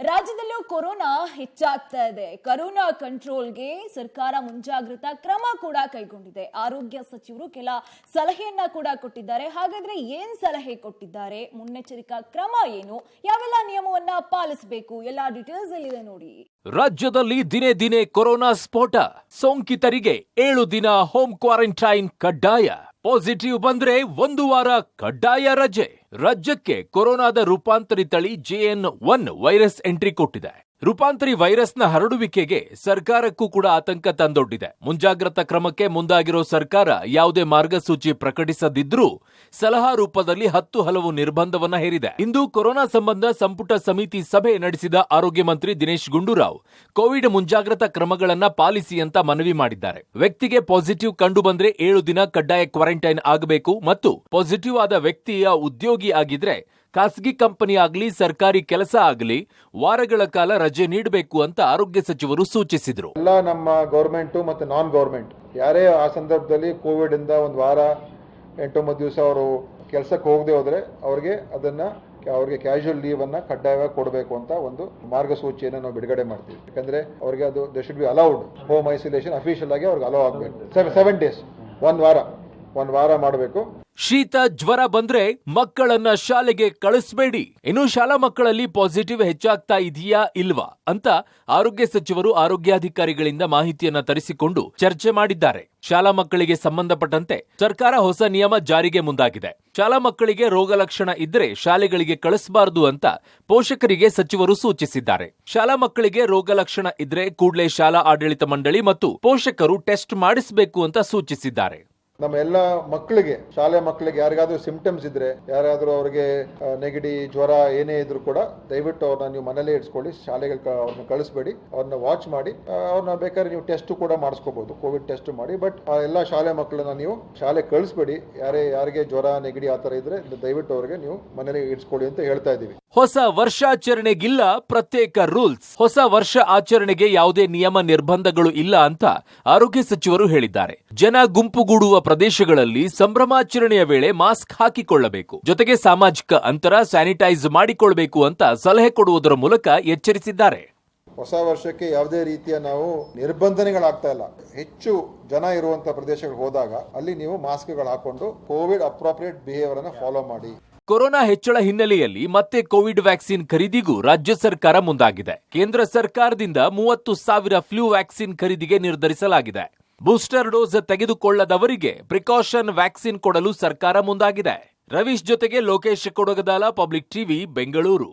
ರಾಜ್ಯದಲ್ಲೂ ಕೊರೋನಾ ಹೆಚ್ಚಾಗ್ತಾ ಇದೆ. ಕೊರೋನಾ ಕಂಟ್ರೋಲ್ಗೆ ಸರ್ಕಾರ ಮುಂಜಾಗ್ರತಾ ಕ್ರಮ ಕೂಡ ಕೈಗೊಂಡಿದೆ. ಆರೋಗ್ಯ ಸಚಿವರು ಕೆಲ ಸಲಹೆಯನ್ನ ಕೂಡ ಕೊಟ್ಟಿದ್ದಾರೆ. ಹಾಗಾದ್ರೆ ಏನ್ ಸಲಹೆ ಕೊಟ್ಟಿದ್ದಾರೆ, ಮುನ್ನೆಚ್ಚರಿಕಾ ಕ್ರಮ ಏನು, ಯಾವೆಲ್ಲ ನಿಯಮವನ್ನ ಪಾಲಿಸಬೇಕು, ಎಲ್ಲ ಡೀಟೇಲ್ಸ್ ಇಲ್ಲಿದೆ ನೋಡಿ. ರಾಜ್ಯದಲ್ಲಿ ದಿನೇ ದಿನೇ ಕೊರೋನಾ ಸ್ಫೋಟ. ಸೋಂಕಿತರಿಗೆ 7 ದಿನ ಹೋಮ್ ಕ್ವಾರಂಟೈನ್ ಕಡ್ಡಾಯ. ಪಾಸಿಟಿವ್ ಬಂದ್ರೆ 1 ವಾರ ಕಡ್ಡಾಯ ರಜೆ. ರಾಜ್ಯಕ್ಕೆ ಕೊರೋನಾದ ರೂಪಾಂತರಿ ತಳಿ JN1 ವೈರಸ್ ಎಂಟ್ರಿ ಕೊಟ್ಟಿದೆ. ರೂಪಾಂತರಿ ವೈರಸ್ನ ಹರಡುವಿಕೆಗೆ ಸರ್ಕಾರಕ್ಕೂ ಕೂಡ ಆತಂಕ ತಂದೊಡ್ಡಿದೆ. ಮುಂಜಾಗ್ರತಾ ಕ್ರಮಕ್ಕೆ ಮುಂದಾಗಿರೋ ಸರ್ಕಾರ ಯಾವುದೇ ಮಾರ್ಗಸೂಚಿ ಪ್ರಕಟಿಸದಿದ್ರೂ ಸಲಹಾ ರೂಪದಲ್ಲಿ 10 ಹಲವು ನಿರ್ಬಂಧವನ್ನ ಹೇರಿದೆ. ಇಂದು ಕೊರೋನಾ ಸಂಬಂಧ ಸಂಪುಟ ಸಮಿತಿ ಸಭೆ ನಡೆಸಿದ ಆರೋಗ್ಯ ಮಂತ್ರಿ ದಿನೇಶ್ ಗುಂಡೂರಾವ್ ಕೋವಿಡ್ ಮುಂಜಾಗ್ರತಾ ಕ್ರಮಗಳನ್ನ ಪಾಲಿಸಿ ಅಂತ ಮನವಿ ಮಾಡಿದ್ದಾರೆ. ವ್ಯಕ್ತಿಗೆ ಪಾಸಿಟಿವ್ ಕಂಡು ಬಂದ್ರೆ 7 ದಿನ ಕಡ್ಡಾಯ ಕ್ವಾರಂಟೈನ್ ಆಗಬೇಕು ಮತ್ತು ಪಾಸಿಟಿವ್ ಆದ ವ್ಯಕ್ತಿಯ ಉದ್ಯೋಗಿ ಆಗಿದ್ರೆ ಖಾಸಗಿ ಕಂಪನಿ ಆಗಲಿ ಸರ್ಕಾರಿ ಕೆಲಸ ಆಗಲಿ ವಾರಗಳ ಕಾಲ ರಜೆ ನೀಡಬೇಕು ಅಂತ ಆರೋಗ್ಯ ಸಚಿವರು ಸೂಚಿಸಿದರು. ಎಲ್ಲ ನಮ್ಮ ಗೌರ್ಮೆಂಟ್ ಮತ್ತು ನಾನ್ ಗೌರ್ಮೆಂಟ್ ಯಾರೇ ಆ ಸಂದರ್ಭದಲ್ಲಿ ಕೋವಿಡ್ ಇಂದ 1 ವಾರ 8-9 ದಿವಸ ಅವರು ಕೆಲಸಕ್ಕೆ ಹೋಗದೆ ಹೋದ್ರೆ ಅವ್ರಿಗೆ ಕ್ಯಾಶುವಲ್ ಲೀವ್ ಅನ್ನ ಕಡ್ಡಾಯವಾಗಿ ಕೊಡಬೇಕು ಅಂತ ಒಂದು ಮಾರ್ಗಸೂಚಿಯನ್ನು ನಾವು ಬಿಡುಗಡೆ ಮಾಡ್ತೀವಿ. ಯಾಕಂದ್ರೆ ಅವ್ರಿಗೆ ಅದು they should be allowed home isolation official ಆಗಿ ಅವ್ರಿಗೆ ಅಲೋ ಆಗಬೇಕು. 7 ಡೇಸ್ 1 ವಾರ ಮಾಡಬೇಕು. ಶೀತ ಜ್ವರ ಬಂದ್ರೆ ಮಕ್ಕಳನ್ನ ಶಾಲೆಗೆ ಕಳಿಸಬೇಡಿ. ಇನ್ನು ಶಾಲಾ ಮಕ್ಕಳಲ್ಲಿ ಪಾಸಿಟಿವ್ ಹೆಚ್ಚಾಗ್ತಾ ಇದೆಯಾ ಇಲ್ವಾ ಅಂತ ಆರೋಗ್ಯ ಸಚಿವರು ಆರೋಗ್ಯಾಧಿಕಾರಿಗಳಿಂದ ಮಾಹಿತಿಯನ್ನ ತರಿಸಿಕೊಂಡು ಚರ್ಚೆ ಮಾಡಿದ್ದಾರೆ. ಶಾಲಾ ಮಕ್ಕಳಿಗೆ ಸಂಬಂಧಪಟ್ಟಂತೆ ಸರ್ಕಾರ ಹೊಸ ನಿಯಮ ಜಾರಿಗೆ ಮುಂದಾಗಿದೆ. ಶಾಲಾ ಮಕ್ಕಳಿಗೆ ರೋಗ ಲಕ್ಷಣ ಇದ್ರೆ ಶಾಲೆಗಳಿಗೆ ಕಳಿಸಬಾರದು ಅಂತ ಪೋಷಕರಿಗೆ ಸಚಿವರು ಸೂಚಿಸಿದ್ದಾರೆ. ಶಾಲಾ ಮಕ್ಕಳಿಗೆ ರೋಗ ಲಕ್ಷಣ ಇದ್ರೆ ಕೂಡಲೇ ಶಾಲಾ ಆಡಳಿತ ಮಂಡಳಿ ಮತ್ತು ಪೋಷಕರು ಟೆಸ್ಟ್ ಮಾಡಿಸಬೇಕು ಅಂತ ಸೂಚಿಸಿದ್ದಾರೆ. ನಮ್ಮ ಎಲ್ಲ ಮಕ್ಕಳಿಗೆ, ಶಾಲೆ ಮಕ್ಕಳಿಗೆ ಯಾರಿಗಾದ್ರೂ ಸಿಂಪ್ಟಮ್ಸ್ ಇದ್ರೆ, ಯಾರಾದ್ರೂ ಅವ್ರಿಗೆ ನೆಗಡಿ ಜ್ವರ ಏನೇ ಇದ್ರು ಕೂಡ ದಯವಿಟ್ಟು ಅವ್ರನ್ನ ನೀವು ಮನೇಲೆ ಇಡ್ಸ್ಕೊಳ್ಳಿ. ಶಾಲೆಗೆ ಅವ್ರನ್ನ ಕಳಿಸ್ಬೇಡಿ. ಅವ್ರನ್ನ ವಾಚ್ ಮಾಡಿ, ಅವ್ರನ್ನ ಬೇಕಾದ್ರೆ ನೀವು ಟೆಸ್ಟ್ ಕೂಡ ಮಾಡಿಸ್ಕೋಬಹುದು, ಕೋವಿಡ್ ಟೆಸ್ಟ್ ಮಾಡಿ. ಬಟ್ ಎಲ್ಲ ಶಾಲೆ ಮಕ್ಕಳನ್ನ ನೀವು ಶಾಲೆ ಕಳಿಸ್ಬೇಡಿ. ಯಾರಿಗೆ ಜ್ವರ ನೆಗಡಿ ಆ ತರ ಇದ್ರೆ ದಯವಿಟ್ಟು ಅವ್ರಿಗೆ ನೀವು ಮನೇಲೆ ಇಡ್ಸ್ಕೊಳ್ಳಿ ಅಂತ ಹೇಳ್ತಾ ಇದೀವಿ. ಹೊಸ ವರ್ಷಾಚರಣೆಗಿಲ್ಲ ಪ್ರತ್ಯೇಕ ರೂಲ್ಸ್. ಹೊಸ ವರ್ಷ ಆಚರಣೆಗೆ ಯಾವುದೇ ನಿಯಮ ನಿರ್ಬಂಧಗಳು ಇಲ್ಲ ಅಂತ ಆರೋಗ್ಯ ಸಚಿವರು ಹೇಳಿದ್ದಾರೆ. ಜನ ಗುಂಪುಗೂಡುವ ಪ್ರದೇಶಗಳಲ್ಲಿ ಸಂಭ್ರಮಾಚರಣೆಯ ವೇಳೆ ಮಾಸ್ಕ್ ಹಾಕಿಕೊಳ್ಳಬೇಕು. ಜೊತೆಗೆ ಸಾಮಾಜಿಕ ಅಂತರ ಸ್ಯಾನಿಟೈಸ್ ಮಾಡಿಕೊಳ್ಳಬೇಕು ಅಂತ ಸಲಹೆ ಕೊಡುವುದರ ಮೂಲಕ ಎಚ್ಚರಿಸಿದ್ದಾರೆ. ಹೊಸ ವರ್ಷಕ್ಕೆ ಯಾವುದೇ ರೀತಿಯ ನಾವು ನಿರ್ಬಂಧನೆಗಳಾಗ್ತಾ ಇಲ್ಲ. ಹೆಚ್ಚು ಜನ ಇರುವಂತಹ ಪ್ರದೇಶಗಳಿಗೆ ಹೋದಾಗ ಅಲ್ಲಿ ನೀವು ಮಾಸ್ಕ್ಗಳು ಹಾಕೊಂಡು ಕೋವಿಡ್ ಅಪ್ರೋಪ್ರಿಯೇಟ್ ಬಿಹೇವಿಯರ್ ಅನ್ನು ಫಾಲೋ ಮಾಡಿ. ಕೊರೋನಾ ಹೆಚ್ಚಳ ಹಿನ್ನೆಲೆಯಲ್ಲಿ ಮತ್ತೆ ಕೋವಿಡ್ ವ್ಯಾಕ್ಸಿನ್ ಖರೀದಿಗೂ ರಾಜ್ಯ ಸರ್ಕಾರ ಮುಂದಾಗಿದೆ. ಕೇಂದ್ರ ಸರ್ಕಾರದಿಂದ 30,000 ಫ್ಲೂ ವ್ಯಾಕ್ಸಿನ್ ಖರೀದಿಗೆ ನಿರ್ಧರಿಸಲಾಗಿದೆ. ಬೂಸ್ಟರ್ ಡೋಸ್ ತೆಗೆದುಕೊಳ್ಳದವರಿಗೆ ಪ್ರಿಕಾಷನ್ ವ್ಯಾಕ್ಸಿನ್ ಕೊಡಲು ಸರ್ಕಾರ ಮುಂದಾಗಿದೆ. ರವೀಶ್ ಜೊತೆಗೆ ಲೋಕೇಶ್ ಕೊಡಗದಾಲ, ಪಬ್ಲಿಕ್ ಟಿವಿ, ಬೆಂಗಳೂರು.